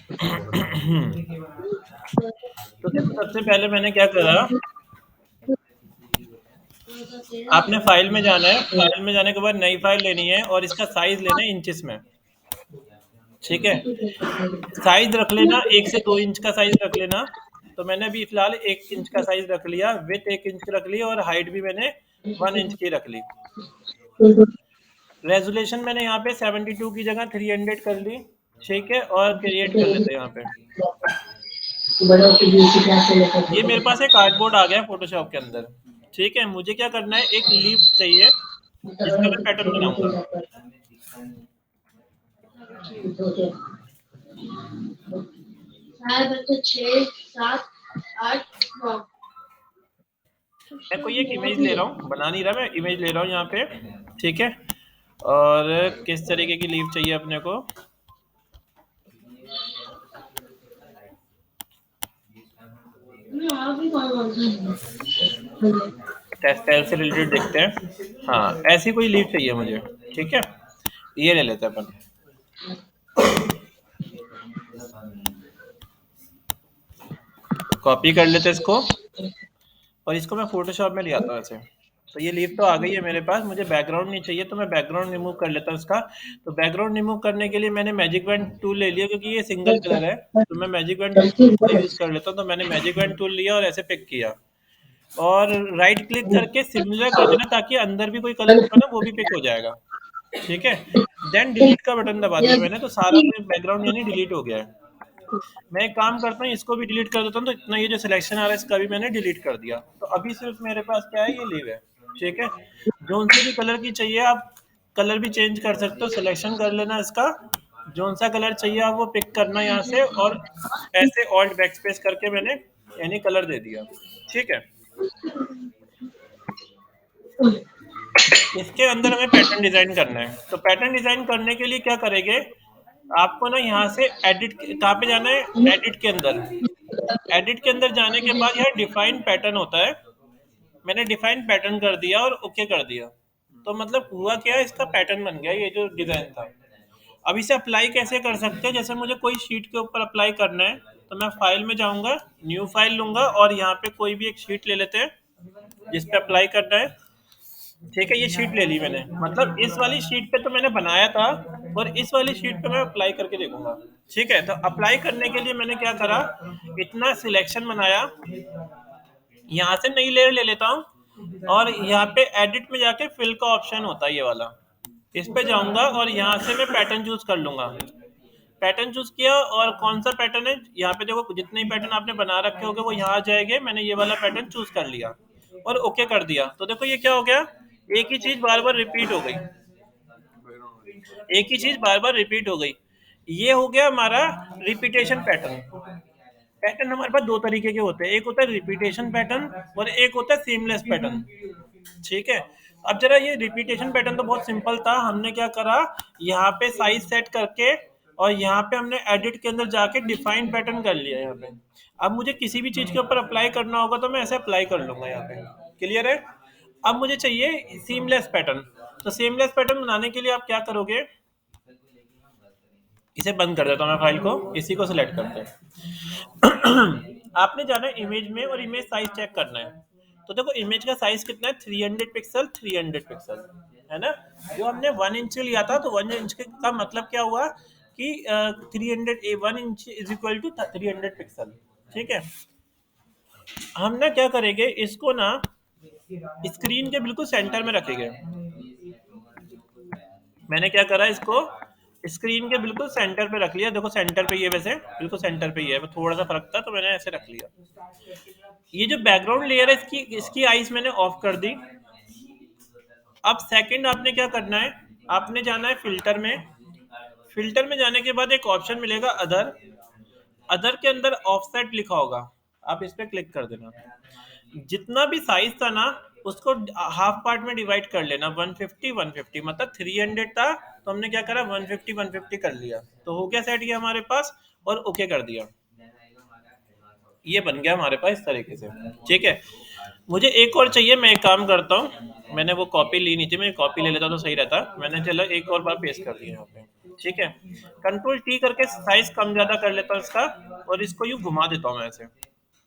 तो देखो सबसे पहले मैंने क्या करा, आपने फाइल में जाना है, फाइल में जाने के बाद नई फाइल लेनी है और इसका साइज लेना है इंचेस में। ठीक है, साइज रख लेना 1 से 2 इंच का साइज रख लेना। तो मैंने अभी फिलहाल 1 इंच का साइज रख लिया, विथ 1 इंच की रख ली और हाइट भी मैंने 1 इंच की रख ली। रेजोल्यूशन मैंने यहाँ पे 72 की जगह 300 कर ली। ठीक है, और क्रिएट कर लेते हैं यहाँ पे। ये मेरे पास एक कार्डबोर्ड आ गया फोटोशॉप के अंदर। ठीक है, मुझे क्या करना है, एक लीफ चाहिए जिसका मैं पैटर्न बनाऊंगा। मैं कोई एक इमेज ले रहा हूँ, बना नहीं रहा, मैं इमेज ले रहा हूँ यहाँ पे। ठीक है, और किस तरीके की लीफ चाहिए अपने को। टेक्सटाइल से रिलेटेड देखते हैं। हाँ, ऐसी कोई लीफ चाहिए मुझे। ठीक है, ये ले लेते हैं अपन। कॉपी कर लेते हैं इसको, और इसको मैं फोटोशॉप में ले आता हूँ ऐसे। तो ये लीफ तो आ गई है मेरे पास, मुझे बैकग्राउंड नहीं चाहिए, तो मैं बैकग्राउंड रिमूव कर लेता हूँ इसका। तो बैकग्राउंड रिमूव करने के लिए मैंने मैजिक वैन टूल ले लिया, क्योंकि ये सिंगल कलर है तो मैं मैजिक वैन टूल का यूज कर लेता हूँ। तो मैंने मैजिक वैन टूल लिया और ऐसे पिक किया, और राइट क्लिक करके सिमिलर कर देना, ताकि अंदर भी कोई कलर होगा ना वो भी पिक हो जाएगा। ठीक है, देन डिलीट का बटन दबा दिया मैंने, तो सारा कोई बैकग्राउंड यानी डिलीट हो गया है। मैं एक काम करता हूँ, इसको भी डिलीट कर देता हूँ, तो इतना ये जो सिलेक्शन आ रहा है इसका भी मैंने डिलीट कर दिया। तो अभी सिर्फ मेरे पास क्या है, ये लीव है। ठीक है, जोन से भी कलर की चाहिए आप कलर भी चेंज कर सकते हो, सिलेक्शन कर लेना इसका, जोन सा कलर चाहिए आप वो पिक करना यहाँ से, और ऐसे ऑल्ट बैक स्पेस करके मैंने यानी कलर दे दिया। ठीक है, इसके अंदर हमें पैटर्न डिजाइन करना है। तो पैटर्न डिजाइन करने के लिए क्या करेंगे, आपको ना यहाँ से एडिट, कहाँ पे जाना है, एडिट के अंदर। एडिट के अंदर जाने के बाद यहाँ डिफाइन पैटर्न होता है, मैंने डिफाइन पैटर्न कर दिया और ओके कर दिया। तो मतलब हुआ क्या, इसका पैटर्न बन गया ये जो डिजाइन था। अब इसे अप्लाई कैसे कर सकते हैं, जैसे मुझे कोई शीट के ऊपर अप्लाई करना है, तो मैं फाइल में जाऊंगा, न्यू फाइल लूंगा, और यहाँ पे कोई भी एक शीट ले लेते हैं जिस पे अप्लाई करना है। ठीक है, ये शीट ले ली मैंने, मतलब इस वाली शीट पे तो मैंने बनाया था, और इस वाली शीट पे मैं अप्लाई करके देखूंगा। ठीक है, तो अप्लाई करने के लिए मैंने क्या करा, इतना सिलेक्शन बनाया, यहाँ से नई लेयर ले लेता हूँ, और यहाँ पे एडिट में जाके फिल का ऑप्शन होता है ये वाला, इस पे जाऊंगा और यहाँ से मैं पैटर्न चूज कर लूंगा। पैटर्न चूज किया, और कौन सा पैटर्न है, यहाँ पे देखो जितने भी पैटर्न आपने बना रखे होंगे वो यहाँ आ जाएंगे। मैंने ये वाला पैटर्न चूज कर लिया और ओके कर दिया। तो देखो ये क्या हो गया, एक ही चीज बार बार रिपीट हो गई, एक ही चीज बार बार रिपीट हो गई। ये हो गया हमारा रिपीटेशन पैटर्न। पैटर्न हमारे पास दो तरीके के होते हैं, एक होता है रिपीटेशन पैटर्न और एक होता है सीमलेस पैटर्न। ठीक है, अब जरा ये रिपीटेशन पैटर्न तो बहुत सिंपल था, हमने क्या करा, यहाँ पे साइज सेट करके और यहाँ पे हमने एडिट के अंदर जाके डिफाइन पैटर्न कर लिया यहाँ पे। अब मुझे किसी भी चीज के ऊपर अप्लाई करना होगा तो मैं ऐसे अप्लाई कर लूंगा यहाँ पे। क्लियर है, अब मुझे चाहिए सीमलेस पैटर्न। तो सीमलेस पैटर्न बनाने के लिए आप क्या करोगे, इसे बंद कर देता हूँ मैं फाइल को, इसी को सिलेक्ट करते हैं। आपने जाना है इमेज में और इमेज साइज चेक करना है। तो देखो इमेज का साइज कितना है, 300 पिक्सल, 300 पिक्सल है ना। जो हमने 1 इंच लिया था, तो 1 इंच का मतलब क्या हुआ कि 300, 1 inch is equal to 300 pixel. ठीक है, हम ना क्या करेंगे, इसको ना स्क्रीन के बिल्कुल सेंटर में रखेंगे। मैंने क्या करा, इसको स्क्रीन के बिल्कुल सेंटर पे रख लिया। देखो सेंटर पे ये, वैसे बिल्कुल सेंटर पे ही है, थोड़ा सा फर्क था तो मैंने ऐसे रख लिया। ये जो बैकग्राउंड लेयर है इसकी इसकी आइज मैंने ऑफ कर दी। अब सेकंड आपने क्या करना है, आपने जाना है फिल्टर में। फिल्टर में जाने के बाद एक ऑप्शन मिलेगा अदर। अदर के अंदर ऑफसेट लिखा होगा, आप इस पे क्लिक कर देना। जितना भी साइज था ना, उसको हाफ पार्ट में डिवाइड कर लेना, 150 150, मतलब 300 था तो हमने क्या करा, 150 150 कर लिया। तो हो गया सेट ये हमारे पास, और ओके कर दिया। ये बन गया हमारे पास इस तरीके से। ठीक है, मुझे एक और चाहिए, मैं एक काम करता हूँ, मैंने वो कॉपी ली नहीं थी, मैं कॉपी ले लेता तो सही रहता। मैंने चलो एक और बार पेस्ट कर दिया यहाँ पे। ठीक है, कंट्रोल टी करके साइज कम ज्यादा कर लेता हूँ इसका, और इसको यूं घुमा देता हूँ ऐसे,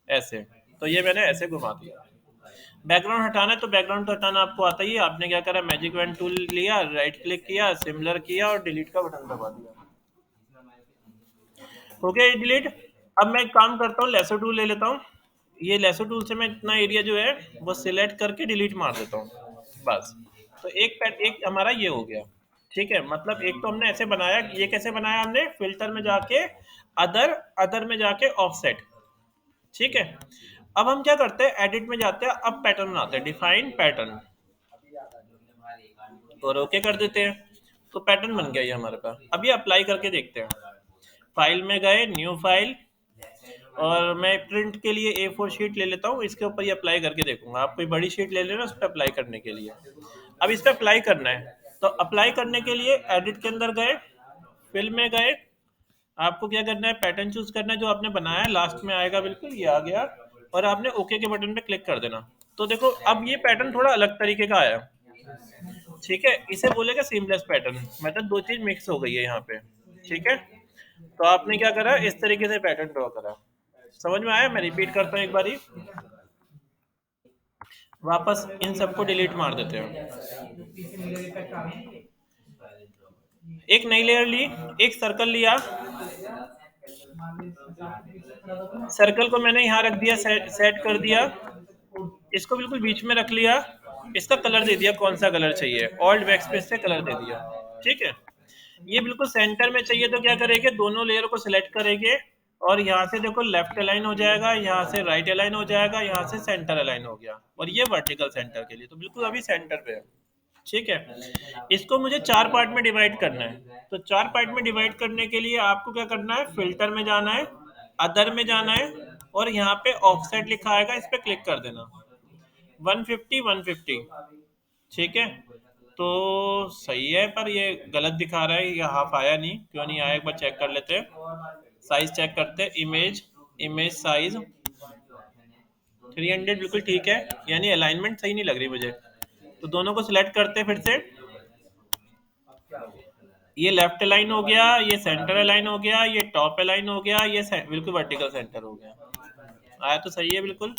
ऐसे। तो ये मैंने ऐसे घुमा दिया। बैकग्राउंड हटाना है तो बैकग्राउंड तो हटाना आपको आता ही है। आपने क्या करा, मैजिक वैन टूल लिया, राइट क्लिक किया, सिमिलर किया और डिलीट का बटन दबा दिया। हो गया ये डिलीट। अब मैं एक काम करता हूँ, लेसो टूल ले लेता हूँ। ये लेसो टूल से मैं इतना एरिया जो है वो सिलेक्ट करके डिलीट मार देता हूँ, बस। तो एक हमारा ये हो गया। ठीक है, मतलब एक तो हमने ऐसे बनाया। ये कैसे बनाया हमने, फिल्टर में जाके अदर, अदर में जाके ऑफसेट। ठीक है, अब हम क्या करते हैं, एडिट में जाते हैं, अब पैटर्न बनाते हैं, डिफाइन पैटर्न, और ओके कर देते हैं। तो पैटर्न बन गया ये हमारे पास। अब ये अप्लाई करके देखते हैं। फाइल में गए, न्यू फाइल, और मैं प्रिंट के लिए A4 शीट ले लेता हूँ, इसके ऊपर ये अप्लाई करके देखूंगा। आप कोई बड़ी शीट ले लेना उस पर अप्लाई करने के लिए। अब इस पर अप्लाई करना है, तो अप्लाई करने के लिए एडिट के अंदर गए, फिल में गए, आपको क्या करना है, पैटर्न चूज करना है जो आपने बनाया है, लास्ट में आएगा बिल्कुल, ये आ गया। और आपने ओके के बटन पे क्लिक कर देना। तो देखो अब ये पैटर्न थोड़ा अलग तरीके का आया। ठीक है, इसे बोलेगा सीमलेस पैटर्न, मतलब दो चीज मिक्स हो गई है यहाँ पे। ठीक है, तो आपने क्या करा, इस तरीके से पैटर्न ड्रॉ करा। समझ में आया? मैं रिपीट करता हूँ एक बारी, वापस इन सबको डिलीट मार देते हैं। एक नई लेयर ली, एक सर्कल लिया, सर्कल को मैंने यहाँ रख दिया, सेट कर दिया, इसको बिल्कुल बीच में रख लिया, इसका कलर दे दिया, कौन सा कलर चाहिए, ऑल्ट बैकस्पेस से कलर दे दिया। ठीक है, ये बिल्कुल सेंटर में चाहिए तो क्या करेंगे, दोनों लेयर को सिलेक्ट करेंगे, और यहाँ से देखो लेफ्ट अलाइन हो जाएगा, यहाँ से राइट अलाइन हो जाएगा, यहाँ से सेंटर अलाइन हो गया, और ये वर्टिकल सेंटर के लिए तो बिल्कुल अभी सेंटर पे है। ठीक है, इसको मुझे चार पार्ट में डिवाइड करना है। तो चार पार्ट में डिवाइड करने के लिए आपको क्या करना है, फिल्टर में जाना है, अदर में जाना है, और यहाँ पे ऑफसेट लिखा आएगा, इस पे क्लिक कर देना। 150 150। ठीक है, तो सही है, पर ये गलत दिखा रहा है, ये हाफ आया नहीं, क्यों नहीं आया, एक बार चेक कर लेते हैं। साइज चेक करते हैं, इमेज, इमेज साइज 300 बिल्कुल ठीक है, यानी अलाइनमेंट सही नहीं लग रही मुझे। तो दोनों को सिलेक्ट करते हैं फिर से, ये लेफ्ट अलाइन हो गया, ये सेंटर अलाइन हो गया, ये टॉप अलाइन हो गया, ये बिल्कुल वर्टिकल सेंटर हो गया। आया तो सही है बिल्कुल।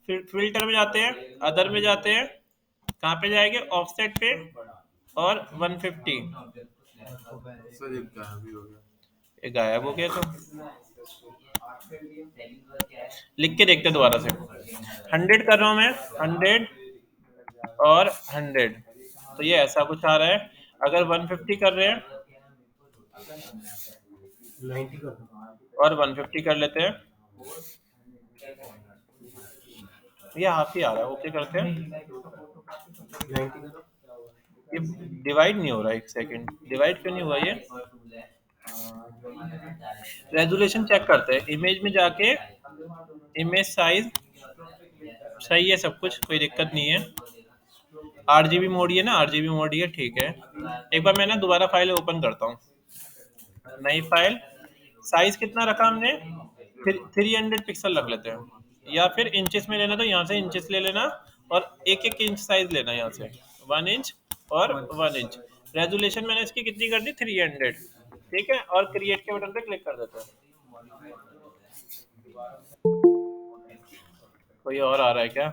फिर फिल्टर में जाते हैं, अदर में जाते हैं, कहाँ पे जाएंगे, ऑफसेट पे, और 150। सर एक गायब ही हो गया। ये गायब हो गया, तो लिख के देखते हैं दोबारा से। 100 कर रहा हूँ मैं, 100 और 100, तो ये ऐसा कुछ आ रहा है। अगर 150 कर रहे हैं 90 कर दो। और 150 कर लेते हैं, ये हाफ ही आ रहा है, ओके करते हैं। 90 करो। ये डिवाइड नहीं हो रहा, एक सेकंड, डिवाइड क्यों नहीं हुआ ये। रेजोल्यूशन चेक करते हैं, इमेज में जाके, इमेज साइज सही है, सब कुछ कोई दिक्कत नहीं है। RGB मोड, ये ना RGB मोड, ये ठीक है। एक बार मैं ना दोबारा फाइल ओपन करता हूँ, नई फाइल। साइज कितना रखा हमने, 300 पिक्सल रख लेते हैं, या फिर इंचेस में लेना तो यहाँ से इंचेस ले लेना, और एक एक इंच साइज लेना यहाँ से, 1 इंच और 1 इंच। रेजोल्यूशन मैंने इसकी कितनी कर दी, 300। ठीक है, और क्रिएट के बटन पे क्लिक कर देते हैं। कोई और आ रहा है क्या?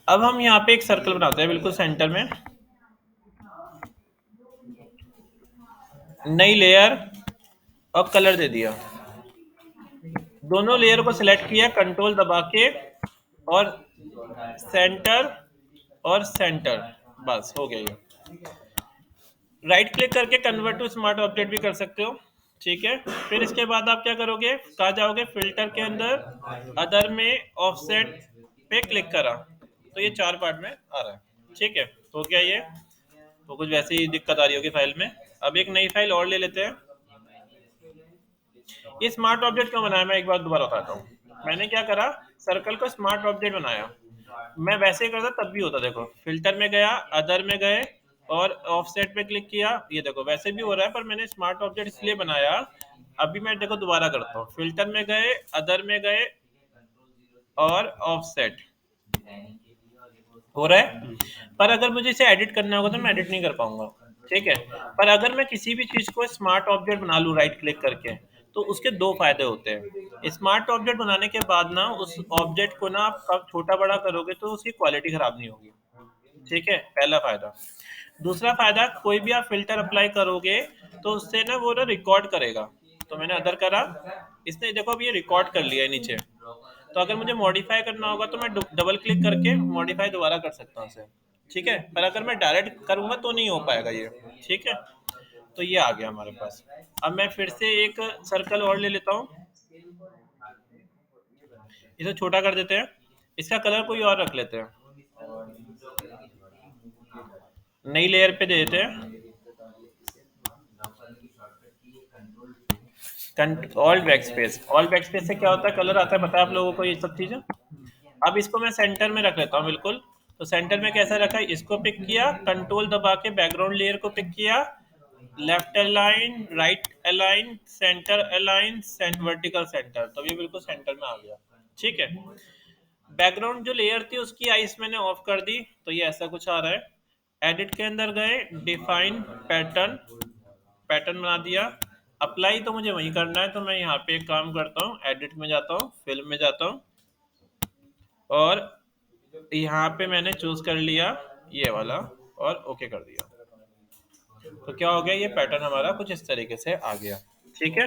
अब हम यहाँ पे एक सर्कल बनाते हैं बिल्कुल सेंटर में, नई लेयर, और कलर दे दिया, दोनों लेयर को सिलेक्ट किया, कंट्रोल दबा के, और सेंटर, और सेंटर, बस हो गया ये। राइट क्लिक करके कन्वर्ट टू स्मार्ट ऑब्जेक्ट भी कर सकते हो। ठीक है, फिर इसके बाद आप क्या करोगे, कहाँ जाओगे, फिल्टर के अंदर, अदर में, ऑफसेट पे क्लिक करा, तो ये चार पार्ट में आ रहा है। ठीक है, तो क्या ये, तो कुछ वैसे ही दिक्कत आ रही होगी फाइल में। अब एक नई फाइल और ले लेते हैं। ये स्मार्ट ऑब्जेक्ट क्यों बनाया, मैं एक बार दोबारा बताता हूँ। मैंने क्या करा, सर्कल को स्मार्ट ऑब्जेक्ट बनाया। मैं वैसे ही करता तब भी होता, देखो फिल्टर में गया, अदर में गए, और ऑफसेट पे क्लिक किया, ये देखो वैसे भी हो रहा है, पर मैंने स्मार्ट ऑब्जेक्ट इसलिए बनाया। अभी मैं देखो दोबारा करता हूँ, फिल्टर में गए, अदर में गए, और ऑफसेट, हो रहा है। पर अगर मुझे इसे एडिट करना होगा तो मैं एडिट नहीं कर पाऊंगा, ठीक है। पर अगर मैं किसी भी चीज को स्मार्ट ऑब्जेक्ट बना लूँ राइट क्लिक करके, तो उसके दो फायदे होते हैं। स्मार्ट ऑब्जेक्ट बनाने के बाद ना उस ऑब्जेक्ट को ना आप कब छोटा बड़ा करोगे तो उसकी क्वालिटी खराब नहीं होगी, ठीक है, पहला फायदा। दूसरा फायदा, कोई भी आप फिल्टर अप्लाई करोगे तो उससे ना वो ना रिकॉर्ड करेगा। तो मैंने अदर करा, इसने देखो अब ये रिकॉर्ड कर लिया है नीचे। तो अगर मुझे मॉडिफाई करना होगा तो मैं डबल क्लिक करके मॉडिफाई दोबारा कर सकता हूँ इसे, ठीक है। पर अगर मैं डायरेक्ट करूंगा तो नहीं हो पाएगा ये, ठीक है। तो ये आ गया हमारे पास। अब मैं फिर से एक सर्कल और ले लेता हूँ, इसे छोटा कर देते हैं, इसका कलर कोई और रख लेते हैं, नई लेयर पे दे देते हैं all back space. All back space से क्या होता है, कलर आता है, पता है आप लोगों को ये सब चीजें। अब इसको मैं सेंटर में रख लेता हूँ बिल्कुल। तो सेंटर में कैसा रखा है, इसको पिक किया, कंट्रोल दबा के बैकग्राउंड लेयर को पिक किया, left align, right align, centre align, vertical centre, तो ये बिल्कुल सेंटर में आ गया, ठीक है। बैकग्राउंड जो लेयर थी उसकी आइस मैंने ऑफ कर दी, तो ये ऐसा कुछ आ रहा है। एडिट के अंदर गए, डिफाइन पैटर्न, पैटर्न बना दिया। अप्लाई तो मुझे वहीं करना है, तो मैं यहाँ पे एक काम करता हूँ, एडिट में जाता हूँ, फिल्म में जाता हूँ, और यहाँ पे मैंने चूज कर लिया ये वाला और ओके कर दिया। तो क्या हो गया, ये पैटर्न हमारा कुछ इस तरीके से आ गया, ठीक है।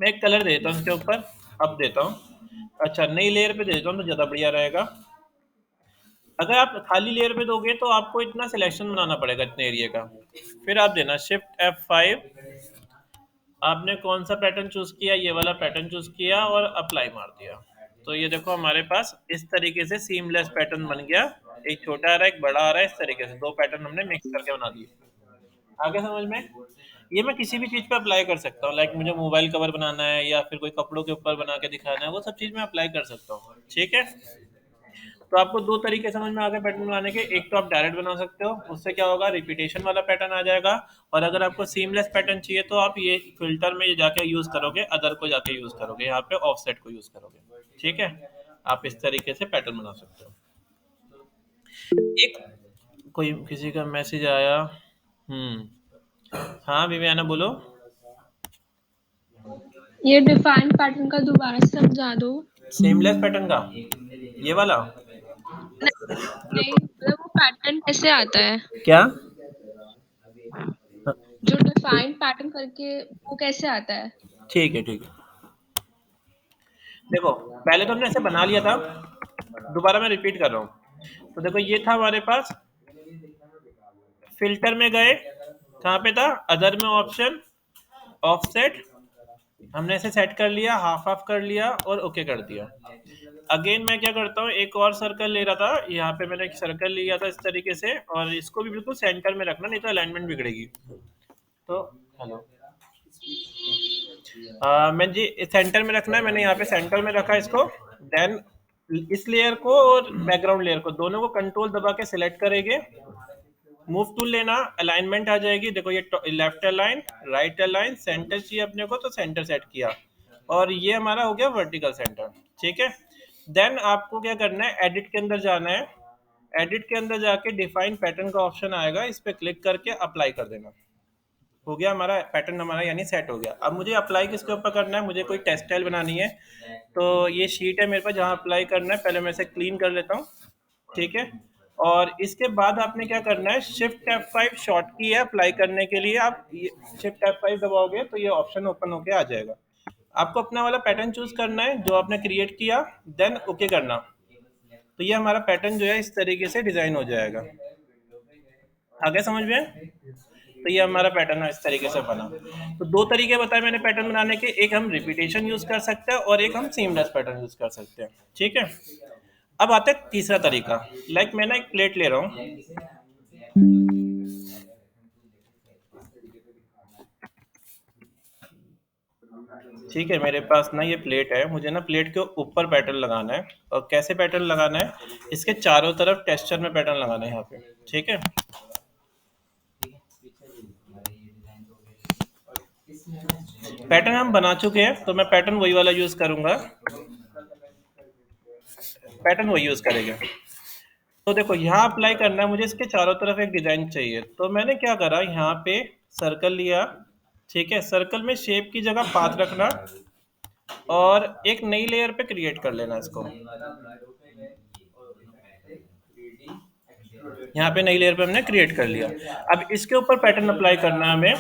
मैं एक कलर देता हूँ इसके ऊपर, अब देता हूँ, अच्छा नई लेयर पे दे देता हूँ तो ज़्यादा बढ़िया रहेगा। अगर आप खाली लेयर पे दोगे तो आपको इतना सिलेक्शन बनाना पड़ेगा इतने एरिया का। फिर आप देना शिफ्ट F5, आपने कौन सा पैटर्न चूज किया, ये वाला पैटर्न चूज किया और अप्लाई मार दिया। तो ये देखो हमारे पास इस तरीके से सीमलेस पैटर्न बन गया, एक छोटा आ रहा है एक बड़ा आ रहा है, इस तरीके से दो पैटर्न हमने मिक्स करके बना दिए। आगे समझ में। ये मैं किसी भी चीज पे अप्लाई कर सकता हूँ, लाइक मुझे मोबाइल कवर बनाना है या फिर कोई कपड़ों के ऊपर बना के दिखाना है, वो सब चीज मैं अप्लाई कर सकता हूँ, ठीक है। तो आपको दो तरीके समझ में आ गए पैटर्न बनाने के, एक तो आप डायरेक्ट बना सकते हो, उससे क्या होगा रिपीटेशन वाला पैटर्न आ जाएगा। और अगर आपको सीमलेस पैटर्न चाहिए तो आप ये फिल्टर में जाके यूज करोगे, अदर को जाके यूज करोगे, यहाँ पे ऑफसेट को यूज करोगे, ठीक है। आप इस तरीके से पैटर्न बना सकते हो। एक कोई किसी का मैसेज आया, हाँ विवियाना बोलो। ये डिफाइन पैटर्न का दोबारा समझा दो। सीमलेस पैटर्न का ये वाला नहीं मतलब वो पैटर्न कैसे आता है, क्या, जो डिफाइन पैटर्न करके वो कैसे आता है? ठीक है ठीक है। देखो पहले तो हमने ऐसे बना लिया था, दोबारा मैं रिपीट कर रहा हूँ। तो देखो ये था हमारे पास, फिल्टर में गए, कहाँ पे था, अदर में ऑप्शन ऑफसेट, हमने ऐसे सेट कर लिया, हाफ हाफ कर लिया और ओके कर दिया। अगेन मैं क्या करता हूँ, एक और सर्कल ले रहा था, यहाँ पे मैंने एक सर्कल लिया था इस तरीके से, और इसको भी बिल्कुल सेंटर में रखना, नहीं तो अलाइनमेंट बिगड़ेगी। तो हेलो, मैं जी सेंटर में रखना है, मैंने यहाँ पे सेंटर में रखा इसको। देन इस लेयर को और बैकग्राउंड लेयर को दोनों को कंट्रोल दबा के सिलेक्ट करेंगे, मूव टूल लेना, अलाइनमेंट आ जाएगी, देखो ये left align, right align, centre चाहिए अपने को तो सेंटर सेट किया, और ये हमारा हो गया वर्टिकल सेंटर, ठीक है। देन आपको क्या करना है, एडिट के अंदर जाना है, एडिट के अंदर जाके डिफाइन पैटर्न का ऑप्शन आएगा, इस पे क्लिक करके अप्लाई कर देना। हो गया हमारा पैटर्न, हमारा यानी सेट हो गया। अब मुझे अप्लाई किसके ऊपर करना है, मुझे कोई टेक्सटाइल बनानी है, तो ये शीट है मेरे पास जहाँ अप्लाई करना है, पहले मैं इसे क्लीन कर लेता हूँ, ठीक है। और इसके बाद आपने क्या करना है, शिफ्ट F5 शॉर्ट की है अप्लाई करने के लिए, आप शिफ्ट F5 दबाओगे तो ये ऑप्शन ओपन होके आ जाएगा। आपको अपना वाला पैटर्न चूज करना है जो आपने क्रिएट किया, देन ओके करना। तो ये हमारा पैटर्न जो है इस तरीके से डिजाइन हो जाएगा। आगे समझ में। तो ये हमारा पैटर्न इस तरीके से बना। तो दो तरीके बताए मैंने पैटर्न बनाने के, एक हम रिपीटेशन यूज कर सकते हैं और एक हम सीमलेस पैटर्न यूज कर सकते हैं, ठीक है। अब आता है तीसरा तरीका, लाइक मैं ना एक प्लेट ले रहा हूँ, ठीक है, मेरे पास ना ये प्लेट है, मुझे ना प्लेट के ऊपर पैटर्न लगाना है। और कैसे पैटर्न लगाना है, इसके चारों तरफ टेक्सचर में पैटर्न लगाना है यहाँ पे, ठीक है। पैटर्न हम बना चुके हैं तो मैं पैटर्न वही वाला यूज करूंगा, पैटर्न वही यूज करेंगे। तो देखो यहाँ अप्लाई करना है मुझे, इसके चारों तरफ एक डिजाइन चाहिए। तो मैंने क्या करा, यहाँ पे सर्कल लिया, ठीक है। सर्कल में शेप की जगह पाथ रखना और एक नई लेयर पे क्रिएट कर लेना इसको। यहाँ पे नई लेयर पे हमने क्रिएट कर लिया। अब इसके ऊपर पैटर्न अप्लाई करना है हमें।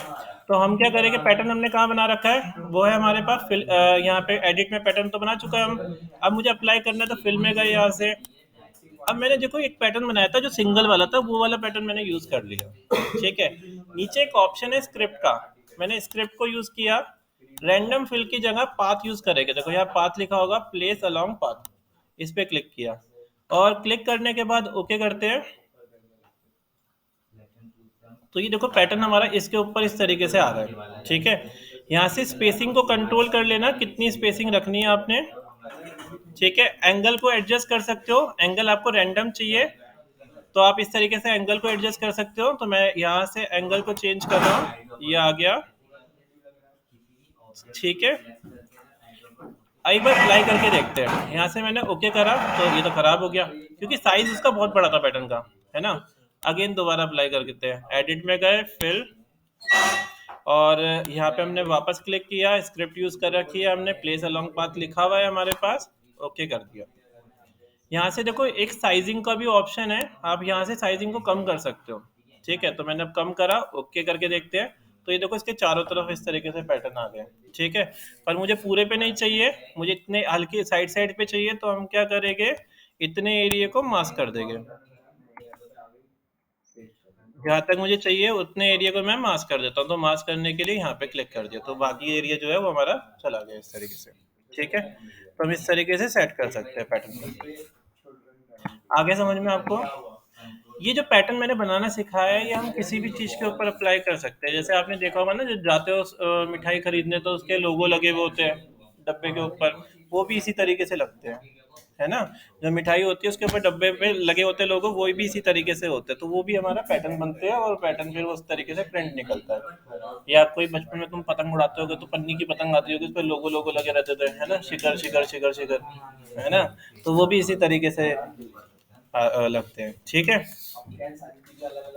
तो हम क्या करेंगे, पैटर्न हमने कहाँ बना रखा है, वो है हमारे पास यहाँ पे एडिट में पैटर्न तो बना चुका है हम। अब मुझे अप्लाई करना है, तो फिल में गए यहाँ से। अब मैंने देखो एक पैटर्न बनाया था जो सिंगल वाला था, वो वाला पैटर्न मैंने यूज कर लिया, ठीक है। नीचे एक ऑप्शन है स्क्रिप्ट का, मैंने स्क्रिप्ट को यूज किया। रैंडम फिल की जगह पाथ यूज करेंगे, देखो यहाँ पाथ लिखा होगा, प्लेस अलोंग पाथ, इस पे क्लिक किया और क्लिक करने के बाद ओके करते हैं। तो ये देखो पैटर्न हमारा इसके ऊपर इस तरीके से आ रहा है, ठीक है। यहाँ से स्पेसिंग को कंट्रोल कर लेना, कितनी स्पेसिंग रखनी है आपने, ठीक है। एंगल को एडजस्ट कर सकते हो, एंगल आपको रैंडम चाहिए तो आप इस तरीके से एंगल को एडजस्ट कर सकते हो। तो मैं यहाँ से एंगल को चेंज कर रहा हूँ, ये आ गया, ठीक है। एक बार अप्लाई करके देखते हैं। यहाँ से मैंने ओके करा तो ये तो खराब हो गया क्योंकि साइज उसका बहुत बड़ा था पैटर्न का, है ना। अगेन दोबारा अप्लाई कर देते हैं, एडिट में गए, फिल, और यहाँ पे हमने वापस क्लिक किया, स्क्रिप्ट यूज कर रखी है हमने, प्लेस अलोंग पाथ लिखा हुआ है हमारे पास, ओके कर दिया। यहाँ से देखो एक साइजिंग का भी ऑप्शन है, आप यहाँ से साइजिंग को कम कर सकते हो, ठीक है। तो मैंने अब कम करा, ओके करके देखते हैं। तो ये देखो इसके चारों तरफ इस तरीके से पैटर्न आ गए, ठीक है। पर मुझे पूरे पे नहीं चाहिए, मुझे इतने हल्के साइड साइड पे चाहिए। तो हम क्या करेंगे, इतने एरिया को मास्क कर देंगे, जहाँ तक मुझे चाहिए उतने एरिया को मैं मास्क कर देता हूँ। तो मास्क करने के लिए यहाँ पे क्लिक कर दिया, तो बाकी एरिया जो है वो हमारा चला गया इस तरीके से, ठीक है। तो हम इस तरीके से सेट कर सकते हैं पैटर्न को। आगे समझ में आपको, ये जो पैटर्न मैंने बनाना सिखाया है, ये हम किसी भी चीज के ऊपर अप्लाई कर सकते हैं। जैसे आपने देखा होगा ना, जब जाते हो मिठाई खरीदने तो उसके लोगो लगे हुए होते हैं डब्बे के ऊपर, वो भी इसी तरीके से लगते हैं, है ना। जो मिठाई होती है उसके ऊपर डब्बे पे लगे होते हैं लोगो, वो भी इसी तरीके से होते हैं। तो वो भी हमारा पैटर्न बनते हैं और पैटर्न फिर उस तरीके से प्रिंट निकलता है। या कोई बचपन में तुम पतंग उड़ाते होगे तो पन्नी की पतंग आती होगी, उस पर लोगो लोगो लगे रहते थे, है ना, शिखर शिखर शिखर शिखर, है ना। तो वो भी इसी तरीके से लगते हैं, ठीक है।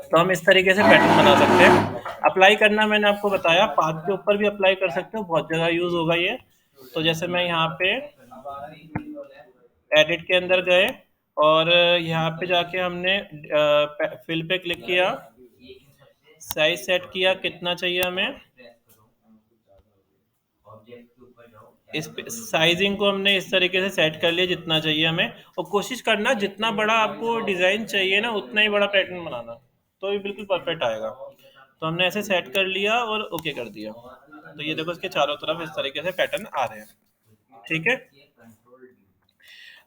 तो हम इस तरीके से पैटर्न बना सकते हैं। अप्लाई करना मैंने आपको बताया, पाथ के ऊपर भी अप्लाई कर सकते हो, बहुत जगह यूज होगा ये। तो जैसे मैं यहाँ पे एडिट के अंदर गए और यहाँ पे जाके हमने फिल पे क्लिक किया, साइज सेट किया कितना चाहिए हमें, इस साइजिंग को हमने इस तरीके से सेट कर लिया जितना चाहिए हमें। और कोशिश करना जितना बड़ा आपको डिजाइन चाहिए ना, उतना ही बड़ा पैटर्न बनाना, तो ये बिल्कुल परफेक्ट आएगा। तो हमने ऐसे सेट कर लिया और ओके कर दिया। तो ये देखो इसके चारों तरफ इस तरीके से पैटर्न आ रहे हैं, ठीक है।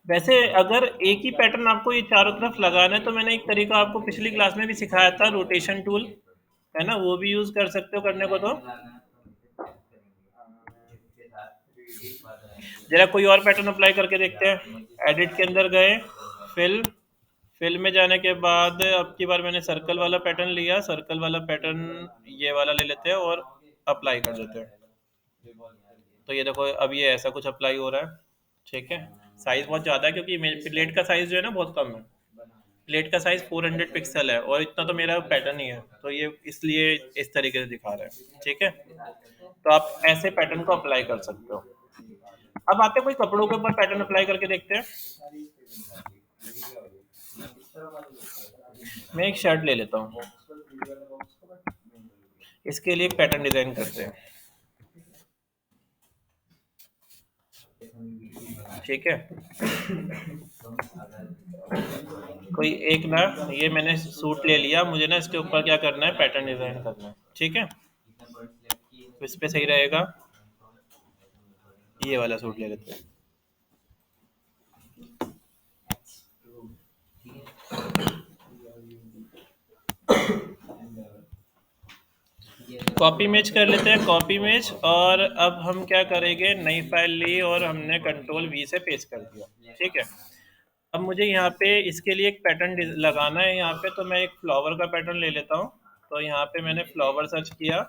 वैसे अगर एक ही पैटर्न आपको ये चारों तरफ लगाना है तो मैंने एक तरीका आपको पिछली क्लास में भी सिखाया था, रोटेशन टूल, है ना, वो भी यूज कर सकते हो करने को। तो जरा कोई और पैटर्न अप्लाई करके देखते हैं। एडिट के अंदर गए, फिल, फिल में जाने के बाद अब की बार मैंने सर्कल वाला पैटर्न लिया, सर्कल वाला पैटर्न ये वाला ले लेते हैं और अप्लाई कर देते हैं। तो ये देखो अब ये ऐसा कुछ अप्लाई हो रहा है, ठीक है। साइज बहुत ज़्यादा है क्योंकि मेरे प्लेट का साइज जो है ना बहुत कम है, प्लेट का साइज 400 पिक्सल है और इतना तो मेरा पैटर्न ही है, तो ये इसलिए इस तरीके से दिखा रहा है, ठीक है। तो आप ऐसे पैटर्न को अप्लाई कर सकते हो। अब आते कोई कपड़ों के ऊपर पैटर्न अप्लाई करके देखते हैं। मैं एक शर्ट ले लेता हूँ, इसके लिए एक पैटर्न डिजाइन करते हैं, ठीक है। कोई एक ना, ये मैंने सूट ले लिया, मुझे ना इसके ऊपर क्या करना है, पैटर्न डिजाइन करना है, ठीक है। तो इस पे सही रहेगा, ये वाला सूट ले लेते हैं। कॉपी इमेज कर लेते हैं, कॉपी इमेज। और अब हम क्या करेंगे, नई फाइल ली और हमने कंट्रोल वी से पेस्ट कर दिया, ठीक है। अब मुझे यहाँ पे इसके लिए एक पैटर्न लगाना है यहाँ पे, तो मैं एक फ्लावर का पैटर्न ले लेता हूँ। तो यहाँ पे मैंने फ्लावर सर्च किया,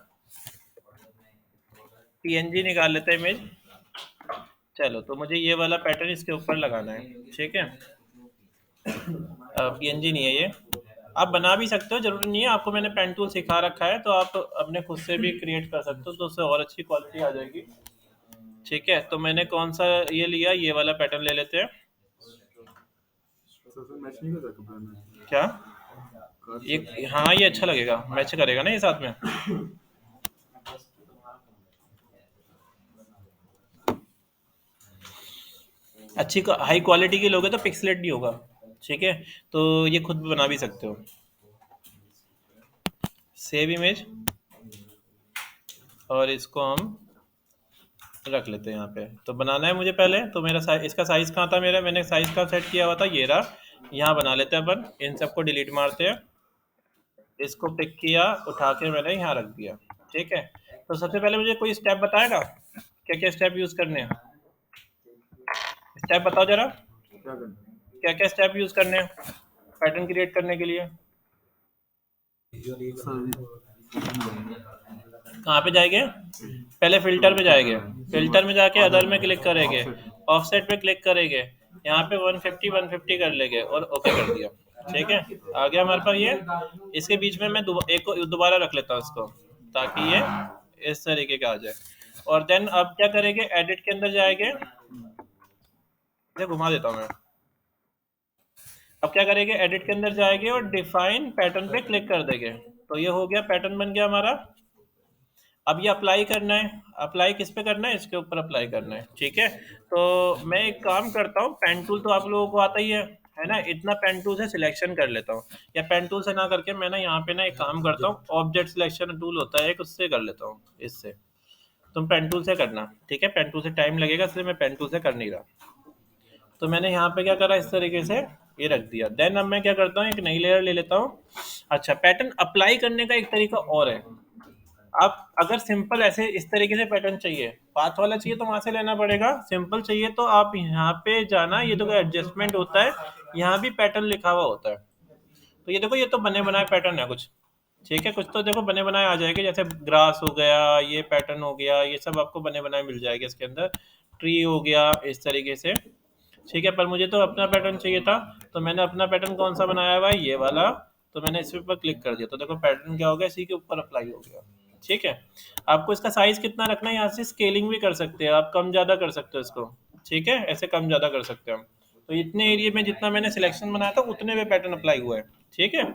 पीएनजी निकाल लेते हैं इमेज। चलो, तो मुझे ये वाला पैटर्न इसके ऊपर लगाना है, ठीक है। PNG नहीं है ये, आप बना भी सकते हो, जरूरी नहीं है, आपको मैंने पेन टूल सिखा रखा है तो आप अपने खुद से भी क्रिएट कर सकते हो, तो उससे और अच्छी क्वालिटी आ जाएगी। ठीक है, तो मैंने कौन सा ये लिया, ये वाला पैटर्न ले लेते हैं। मैच नहीं कर सकता मैं। क्या ये, हाँ ये अच्छा लगेगा, मैच करेगा ना ये साथ में। अच्छी हाई क्वालिटी की लोगे तो पिक्सलेट नहीं होगा। ठीक है, तो ये खुद भी बना भी सकते हो। सेव इमेज, और इसको हम रख लेते हैं यहाँ पे। तो बनाना है मुझे पहले, तो मेरा इसका साइज कहाँ था, मेरा मैंने साइज का सेट किया हुआ था, ये रहा। यहाँ बना लेते हैं अपन, इन सबको डिलीट मारते हैं, इसको पिक किया, उठा के मैंने यहाँ रख दिया। ठीक है, तो सबसे पहले मुझे कोई स्टेप बताएगा, क्या क्या स्टेप यूज करने हैं, स्टेप बताओ जरा, क्या करना क्या क्या स्टेप यूज करने हैं पैटर्न क्रिएट करने के लिए। कहाँ पे जाएंगे, पहले फिल्टर पे जाएंगे, फिल्टर में जाके अदर में क्लिक करेंगे, ऑफसेट पे क्लिक करेंगे, यहाँ पे 150 कर लेंगे और ओके कर दिया। ठीक है, आ गया हमारे पास ये। इसके बीच में मैं एक को दोबारा रख लेता हूँ इसको, ताकि ये इस तरीके का आ जाए। और देन अब क्या करेंगे, एडिट के अंदर जाएंगे, इसे घुमा देता हूँ मैं। अब क्या करेंगे, एडिट के अंदर जाएंगे और डिफाइन पैटर्न पे क्लिक कर देंगे, तो ये हो गया, पैटर्न बन गया हमारा। अब ये अप्लाई करना है, अप्लाई किस पे करना है, इसके ऊपर अप्लाई करना है। ठीक है, तो मैं एक काम करता हूँ, पेन टूल तो आप लोगों को आता ही है ना, इतना पेन टूल से सिलेक्शन कर लेता हूँ, या पेन टूल से ना करके मैं ना यहाँ पे ना एक काम करता हूँ, ऑब्जेक्ट सिलेक्शन टूल होता है एक, उससे कर लेता हूँ इससे। तुम पेन टूल से करना, ठीक है, पेन टूल से टाइम लगेगा, इसलिए मैं पेन टूल से कर नहीं रहा। तो मैंने यहाँ पे क्या करा, इस तरीके से ये रख दिया। देन अब मैं क्या करता हूँ, एक नई लेयर ले लेता हूँ। अच्छा, पैटर्न अप्लाई करने का एक तरीका और है, आप अगर सिंपल ऐसे इस तरीके से पैटर्न चाहिए, पाथ वाला चाहिए तो वहां से लेना पड़ेगा, सिंपल चाहिए तो आप यहाँ पे जाना, ये तो एडजस्टमेंट होता है, यहाँ भी पैटर्न लिखा हुआ होता है। तो ये देखो, ये तो बने बनाए पैटर्न है कुछ। ठीक है, कुछ तो देखो बने बनाए आ जाएंगे, जैसे ग्रास हो गया, ये पैटर्न हो गया, ये सब आपको बने बनाए मिल जाएगा इसके अंदर, ट्री हो गया इस तरीके से। ठीक है, पर मुझे तो अपना पैटर्न चाहिए था, तो मैंने अपना पैटर्न कौन सा बनाया हुआ है, ये वाला। तो मैंने इस पर क्लिक कर दिया, तो देखो पैटर्न क्या हो गया, इसी के ऊपर अप्लाई हो गया। ठीक है, आपको इसका साइज कितना रखना है, यहाँ से स्केलिंग भी कर सकते हैं आप, कम ज़्यादा कर सकते हो इसको। ठीक है, ऐसे कम ज़्यादा कर सकते हो हम। तो इतने एरिया में जितना मैंने सिलेक्शन बनाया था उतने में पैटर्न अप्लाई हुआ है। ठीक है,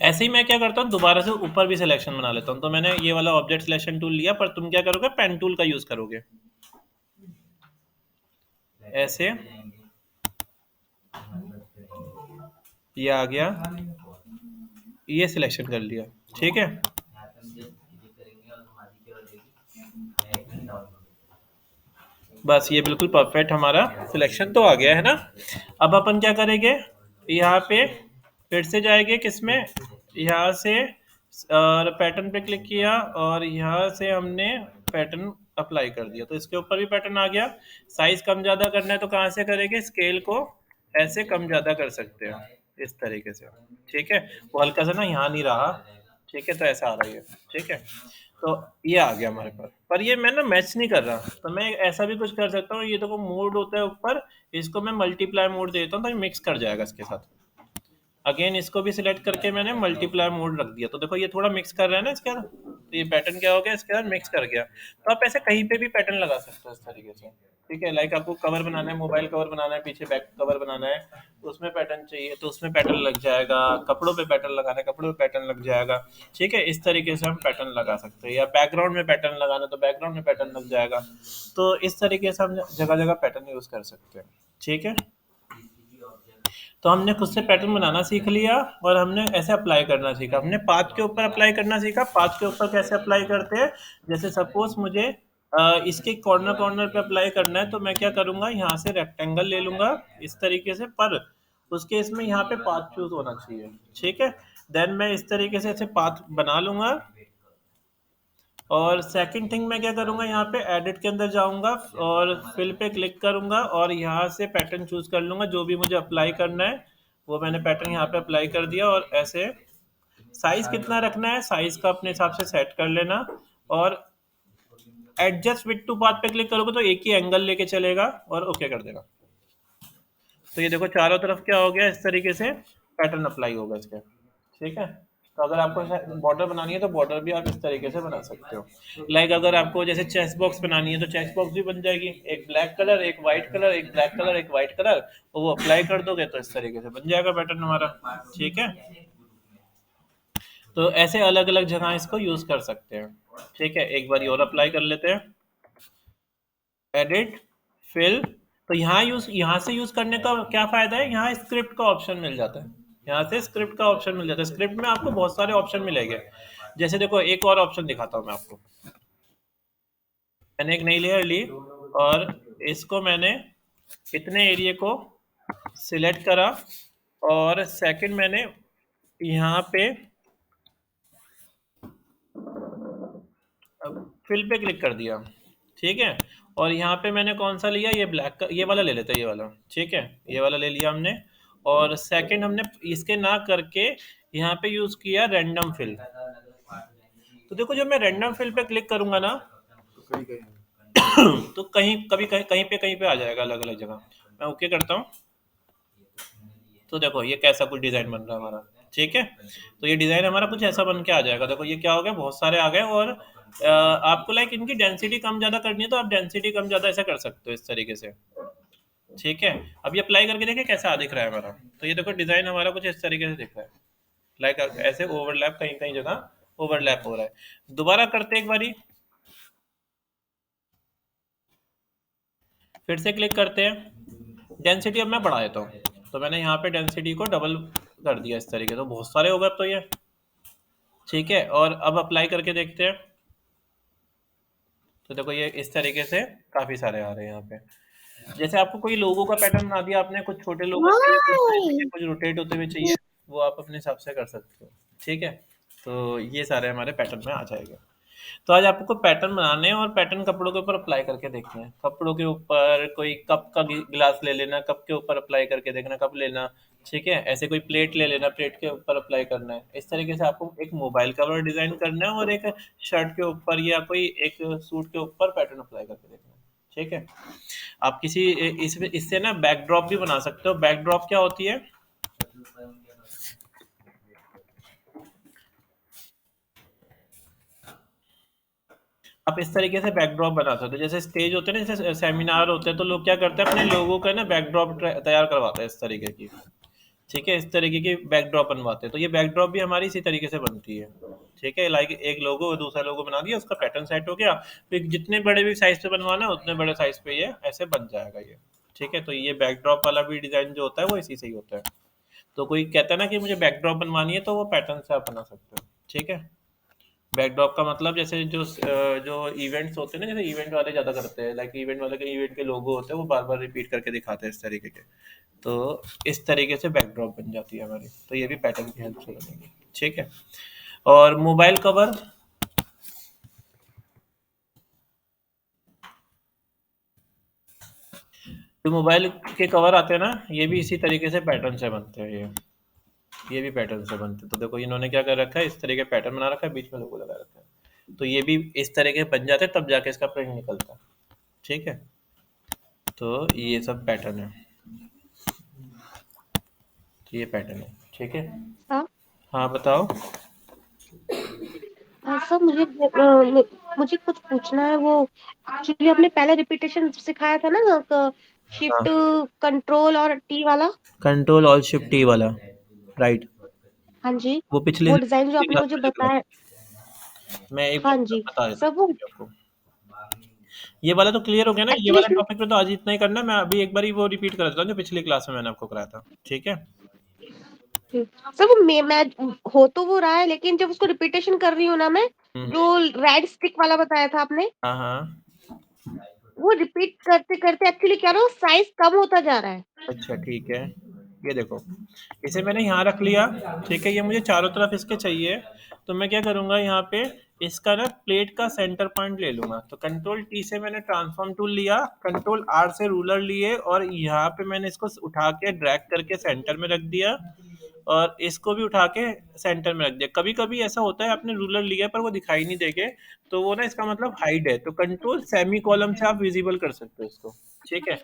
ऐसे ही मैं क्या करता हूँ, दोबारा से ऊपर भी सिलेक्शन बना लेता हूँ। तो मैंने ये वाला ऑब्जेक्ट सिलेक्शन टूल लिया, पर तुम क्या करोगे, पेन टूल का यूज करोगे, ऐसे ये आ गया, ये सिलेक्शन कर लिया। ठीक है, बस ये बिल्कुल परफेक्ट हमारा सिलेक्शन तो आ गया है ना। अब अपन क्या करेंगे, यहाँ पे फिर से जाएंगे, किसमें, यहाँ से, और पैटर्न पे क्लिक किया, और यहाँ से हमने पैटर्न अप्लाई कर दिया, तो इसके ऊपर भी पैटर्न आ गया। साइज कम ज़्यादा करना है तो कहाँ से करेंगे, स्केल को ऐसे कम ज़्यादा कर सकते हैं, इस तरीके से। ठीक है, वो हल्का सा ना यहाँ नहीं रहा, ठीक है, तो ऐसा आ रही है। ठीक है, तो ये आ गया हमारे पास, पर ये मैं ना मैच नहीं कर रहा, तो मैं ऐसा भी कुछ कर सकता हूँ, ये देखो मोड होता है ऊपर, इसको मैं मल्टीप्लाई मोड देता हूँ तो ये मिक्स कर जाएगा इसके साथ। अगेन इसको भी सिलेक्ट करके मैंने मल्टीप्लाई मोड रख दिया, तो देखो ये थोड़ा मिक्स कर रहा है ना इसके अंदर, तो ये पैटर्न क्या हो गया, इसके अंदर मिक्स कर गया। तो आप ऐसे कहीं पे भी पैटर्न लगा सकते हो इस तरीके से। ठीक है, लाइक आपको कवर बनाना है, मोबाइल कवर बनाना है, पीछे बैक कवर बनाना है, तो उसमें पैटर्न चाहिए तो उसमें पैटर्न लग जाएगा, कपड़ों पे पैटर्न लगाना है, कपड़ों पे पैटर्न लग जाएगा। ठीक है, इस तरीके से हम पैटर्न लगा सकते हैं, या बैकग्राउंड में पैटर्न लगाना तो बैकग्राउंड में पैटर्न लग जाएगा। तो इस तरीके से हम जगह जगह पैटर्न यूज कर सकते हैं। ठीक है, तो हमने खुद से पैटर्न बनाना सीख लिया, और हमने ऐसे अप्लाई करना सीखा, हमने पाथ के ऊपर अप्लाई करना सीखा। पाथ के ऊपर कैसे अप्लाई करते हैं, जैसे सपोज मुझे इसके कॉर्नर कॉर्नर पे अप्लाई करना है, तो मैं क्या करूंगा, यहाँ से रेक्टेंगल ले लूंगा इस तरीके से, पर उसके इसमें यहाँ पे पाथ चूज होना चाहिए। ठीक है, देन मैं इस तरीके से ऐसे पाथ बना लूंगा, और सेकंड थिंग मैं क्या करूंगा, यहाँ पे एडिट के अंदर जाऊंगा और फिल पे क्लिक करूंगा, और यहाँ से पैटर्न चूज कर लूंगा जो भी मुझे अप्लाई करना है, वो मैंने पैटर्न यहाँ पे अप्लाई कर दिया। और ऐसे साइज कितना रखना है, साइज का अपने हिसाब से सेट कर लेना, और एडजस्ट विथ टू पाथ पे क्लिक करोगे तो एक ही एंगल लेके चलेगा, और ओके कर देगा। तो ये देखो चारों तरफ क्या हो गया, इस तरीके से पैटर्न अप्लाई होगा इसके। ठीक है, तो अगर आपको बॉर्डर बनानी है तो बॉर्डर भी आप इस तरीके से बना सकते हो। लाइक अगर आपको जैसे चेस्ट बॉक्स बनानी है तो चेस्ट बॉक्स भी बन जाएगी, एक ब्लैक कलर, एक वाइट कलर, एक ब्लैक कलर, एक वाइट कलर, वो अप्लाई कर दोगे तो इस तरीके से बन जाएगा पैटर्न हमारा। ठीक है, तो ऐसे अलग अलग जगह इसको यूज कर सकते हैं। ठीक है, एक बार और अप्लाई कर लेते हैं, एडिट, फिल। तो यहाँ से यूज करने का क्या फायदा है, यहाँ स्क्रिप्ट का ऑप्शन मिल जाता है, यहाँ से स्क्रिप्ट का ऑप्शन मिल जाता है। स्क्रिप्ट में आपको बहुत सारे ऑप्शन मिलेंगे। जैसे देखो एक और ऑप्शन दिखाता हूँ मैं आपको। मैंने एक नई लेयर ली और इसको मैंने इतने एरिया को सिलेक्ट करा और सेकंड मैंने यहाँ पे फिल पे क्लिक कर दिया। ठीक है, और यहाँ पे मैंने कौन सा लिया, ये ब्लैक का, ये वाला ले लेते हैं, ये वाला। ठीक है, ये वाला ले लिया हमने। और सेकंड हमने इसके ना करके यहाँ पे यूज किया रैंडम फिल। तो देखो जब मैं रैंडम फिल पे क्लिक करूंगा ना तो कहीं कहीं तो कहीं पे आ जाएगा अलग अलग जगह। मैं ओके करता हूँ, तो देखो ये कैसा कुछ डिजाइन बन रहा है हमारा। ठीक है, तो ये डिजाइन हमारा कुछ ऐसा बन के आ जाएगा। देखो ये क्या हो गया, बहुत सारे आ गए। और आपको लाइक इनकी डेंसिटी कम ज्यादा करनी है तो आप डेंसिटी कम ज्यादा ऐसा कर सकते हो इस तरीके से। ठीक है, अब ये अप्लाई करके देखिए कैसा दिख रहा है हमारा। तो ये देखो डिजाइन हमारा कुछ इस तरीके से दिख रहा है, लाइक ऐसे ओवरलैप, कहीं कहीं जगह ओवरलैप हो रहा है। दोबारा करते एक बारी, फिर से क्लिक करते हैं। डेंसिटी अब मैं बढ़ा देता हूँ, तो मैंने यहाँ पे डेंसिटी को डबल कर दिया इस तरीके से। तो बहुत सारे हो गए अब तो ये। ठीक है, और अब अप्लाई करके देखते हैं। तो देखो ये इस तरीके से काफी सारे आ रहे हैं यहाँ पे। जैसे आपको कोई लोगो का पैटर्न बना दिया आपने, कुछ छोटे लोगो चाहिए, कुछ रोटेट होते हुए चाहिए, वो आप अपने हिसाब से कर सकते हो। ठीक है, तो ये सारे हमारे पैटर्न में आ जाएंगे। तो आज आपको पैटर्न बनाने हैं और पैटर्न कपड़ों के ऊपर अप्लाई करके देखना है। कपड़ों के ऊपर कोई कप का गिलास ले लेना, कप के ऊपर अप्लाई करके देखना कप लेना। ठीक है, ऐसे कोई प्लेट ले लेना, प्लेट के ऊपर अप्लाई करना है। इस तरीके से आपको एक मोबाइल कवर डिजाइन करना है और एक शर्ट के ऊपर या कोई एक सूट के ऊपर पैटर्न अप्लाई करके देखना है। ठीक है, आप किसी इससे ना बैकड्रॉप भी बना सकते हो। बैकड्रॉप क्या होती है, आप इस तरीके से बैकड्रॉप बना सकते हो। जैसे स्टेज होते हैं ना, जैसे सेमिनार होते हैं, तो लोग क्या करते हैं अपने लोगों का ना बैकड्रॉप तैयार करवाते हैं इस तरीके की। ठीक है, इस तरीके की बैकड्रॉप बनवाते हैं। तो ये बैकड्रॉप भी हमारी इसी तरीके से बनती है। ठीक है, लाइक एक लोगो दूसरा लोगो बना दिया, उसका पैटर्न सेट हो गया, फिर जितने बड़े भी साइज पे बनवाना है उतने बड़े साइज पे ये ऐसे बन जाएगा ये। ठीक है, तो ये बैकड्रॉप वाला भी डिजाइन जो होता है वो इसी से ही होता है। तो कोई कहता है ना कि मुझे बैकड्रॉप बनवानी है, तो वो पैटर्न से आप बना सकते हो। ठीक है, बैकड्रॉप का मतलब जैसे जो इवेंट्स होते हैं ना, जैसे इवेंट वाले ज्यादा करते हैं, लाइक इवेंट वाले के इवेंट के लोगो होते हैं वो बार बार रिपीट करके दिखाते हैं इस तरीके के। तो इस तरीके से बैकड्रॉप बन जाती है हमारी। तो ये भी पैटर्न की हेल्प से बनेगी। ठीक है, और मोबाइल कवर, जो मोबाइल के कवर आते हैं ना, ये भी इसी तरीके से पैटर्न से बनते हैं। ये भी पैटर्न से बनते हैं। तो देखो इन्होंने क्या कर रखा है, इस तरीके पैटर्न बना रखा है, बीच में लोगो लगा रखा है। तो ये भी इस तरीके बन जाते हैं, तब जाके इसका प्रिंट निकलता है। ठीक है, तो ये सब पैटर्न है, तो ये पैटर्न है। ठीक है, हाँ हाँ बताओ। सर मुझे कुछ पूछना है। वो एक्चुअली आपने पहले रिपीटेशन सिखाया था ना, शिफ्ट हाँ, कंट्रोल और टी वाला। कंट्रोल ऑल शिफ्ट टी वाला, राइट। हाँ जी, वो पिछली वो डिजाइन जो आपने क्लास मुझे में जो करा बताया। था, मैं एक हाँ बार जी बता देता सर, वो हूँ आपको। ये वाला तो क्लियर हो गया ना, ये वाला एक्चुअली टॉपिक पे तो आज इतना ही करना है। मैं अभी एक बार ही वो रिपीट कर देता हूँ जो पिछली क्लास में मैंने आपको कराया था। ठीक है, सर वो मैं हो तो वो रहा है, लेकिन जब उसको रिपीटेशन कर रही हूँ ना मैं, हम्म, जो रेड स्टिक वाला बताया था आपने, हाँ हाँ, वो रिपीट करते करते एक्चुअली क्या ना साइज कम होता जा रहा है। अच्छा ठीक है। ये देखो इसे मैंने यहाँ रख लिया। ठीक है, ये मुझे चारों तरफ इसके चाहिए। तो मैं क्या करूँगा, यहाँ पे इसका ना प्लेट का सेंटर पॉइंट ले लूँगा। तो कंट्रोल टी से मैंने ट्रांसफॉर्म टूल लिया, कंट्रोल आर से रूलर लिए, और यहाँ पे मैंने इसको उठा के ड्रैग करके सेंटर में रख दिया, और इसको भी उठा के सेंटर में रख दिया। कभी कभी ऐसा होता है आपने रूलर लिया पर वो दिखाई नहीं देंगे, तो वो ना इसका मतलब हाइड है। तो कंट्रोल सेमी कॉलम से आप विजिबल कर सकते हो इसको। ठीक है।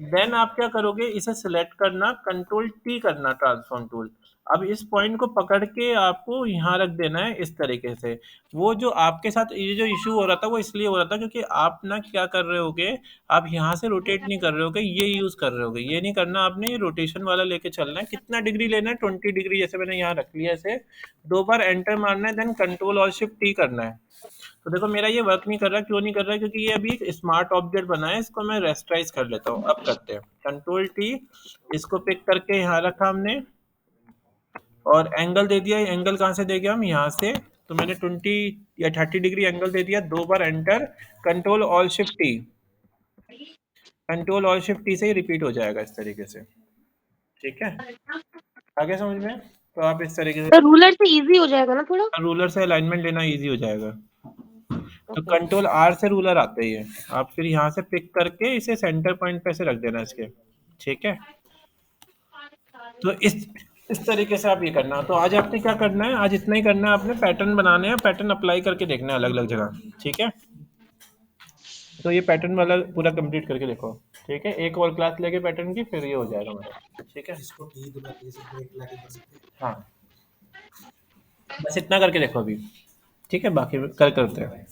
देन आप क्या करोगे, इसे सिलेक्ट करना, कंट्रोल टी करना ट्रांसफॉर्म टूल। अब इस पॉइंट को पकड़ के आपको यहाँ रख देना है इस तरीके से। वो जो आपके साथ ये जो इशू हो रहा था वो इसलिए हो रहा था क्योंकि आप ना क्या कर रहे होगे, आप यहाँ से रोटेट नहीं कर रहे होगे, ये यूज कर रहे होगे। ये नहीं करना आपने, ये रोटेशन वाला लेके चलना है। कितना डिग्री लेना है, 20 डिग्री, जैसे मैंने यहाँ रख लिया इसे। 2 बार एंटर मारना है, देन कंट्रोल और शिफ्ट टी करना है। तो देखो मेरा ये वर्क नहीं कर रहा, क्यों नहीं कर रहा है, क्योंकि ये अभी एक स्मार्ट ऑब्जेक्ट बना है। इसको मैं रेस्टराइज कर लेता हूँ। अब करते हैं कंट्रोल टी, इसको पिक करके यहाँ रखा हमने और एंगल दे दिया। एंगल कहाँ से देंगे हम, यहाँ से। तो मैंने 20 या 30 डिग्री एंगल दे दिया। 2 बार enter, control alt shift T, control alt shift T से ही रिपीट हो जाएगा इस तरीके से। ठीक है, आगे समझ में। तो आप इस तरीके से तो रूलर से इजी हो जाएगा ना थोड़ा। रूलर से अलाइनमेंट लेना इजी हो जाएगा। तो ओके। कंट्रोल आर से रूलर आते ही है। आप फिर यहाँ से पिक करके इसे सेंटर पॉइंट पे से रख देना इसके। ठीक है, तो इस तरीके से आप ये करना। तो आज आपने क्या करना है, आज इतना ही करना है। आपने पैटर्न बनाने हैं, पैटर्न अप्लाई करके देखना है अलग अलग जगह। ठीक है, तो ये पैटर्न वाला पूरा कंप्लीट करके देखो। ठीक है, एक और क्लास लेके पैटर्न की, फिर ये हो जाएगा हमारा। ठीक है, इसको टी दबा के जैसे ब्रेक लाके कर सकते हैं। हाँ, बस इतना करके देखो अभी। ठीक है, बाकी कल करते हैं।